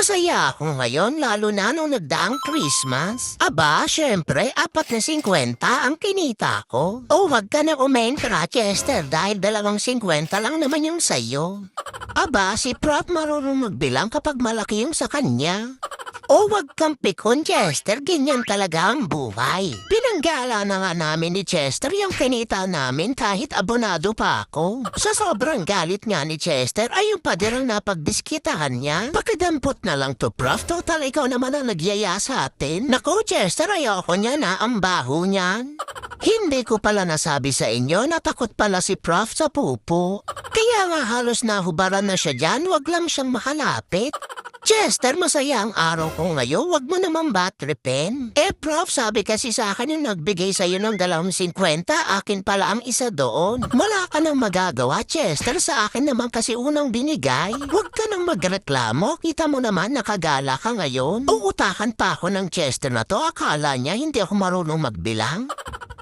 Masaya ako ngayon lalo na nung nagdaang Christmas. Aba, syempre, 4 na 50 ang kinita ko. O wag ka na umentra, Chester, dahil 2.50 lang naman yung sayo. Aba, si Prof marunong magbilang kapag malaki yung sa kanya. O wag kang pikon, Chester, ganyan talaga ang buhay. Pinanggala na nga namin ni Chester yung kinita namin kahit abonado pa ako. Sa sobrang galit nga ni Chester ay yung pader ang napagdiskitahan niya. Pakidampot na lang to, Prof. Total, ikaw naman ang nagyaya sa atin. Naku, Chester, ayoko niya na ang baho niyan. Hindi ko pala nasabi sa inyo na takot pala si Prof sa pupo. Kaya nga halos nahubaran na siya dyan, wag lang siyang makalapit. Chester, masaya ang araw ko ngayon. Wag mo naman ba tripin? Prof, sabi kasi sa akin yung nagbigay sa'yo ng 2.50, akin pala ang isa doon. Wala ka nang magagawa, Chester. Sa akin naman kasi unang binigay. Huwag ka nang magreklamo. Kita mo naman nakagala ka ngayon. Uutakan pa ako ng Chester na to. Akala niya hindi ako marunong magbilang.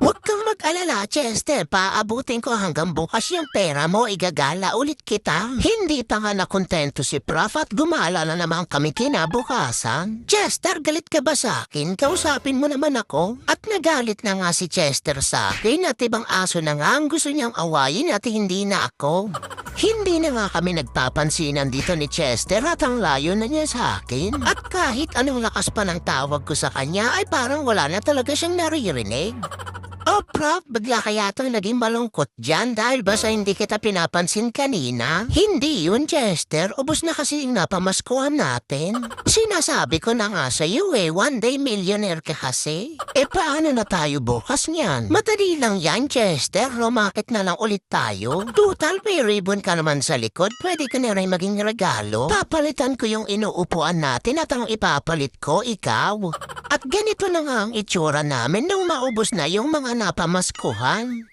Huwag kang mag-alala, Chester. Paabutin ko hanggang bukas yung pera mo. Igagala ulit kita. Hindi pa nga nakontento si Prof at gumala na naman kami kinabukasan. Chester, galit ka ba sa akin? Kausapin mo naman ako. At nagalit na nga si Chester sa akin at ibang aso na nga ang gusto niyang awayin at hindi na ako. Hindi na nga kami nagpapansinan dito ni Chester at ang layo na niya sa akin. At kahit anong lakas pa ng tawag ko sa kanya ay parang wala na talaga siyang naririnig. Oh, Prof, bigla kaya itong naging malungkot dyan dahil ba sa hindi kita pinapansin kanina? Hindi yun, Chester. Ubus na kasi yung napamaskuhan natin. Sinasabi ko na nga sa iyo one day millionaire ka kasi. Paano na tayo bukas niyan? Madali lang yan, Chester. Romakit na lang ulit tayo. Total, may ribbon ka naman sa likod. Pwede ka na rin maging regalo. Papalitan ko yung inuupuan natin at ang ipapalit ko, ikaw. At ganito na nga ang itsura namin nung maubos na yung mga napamaskuhan.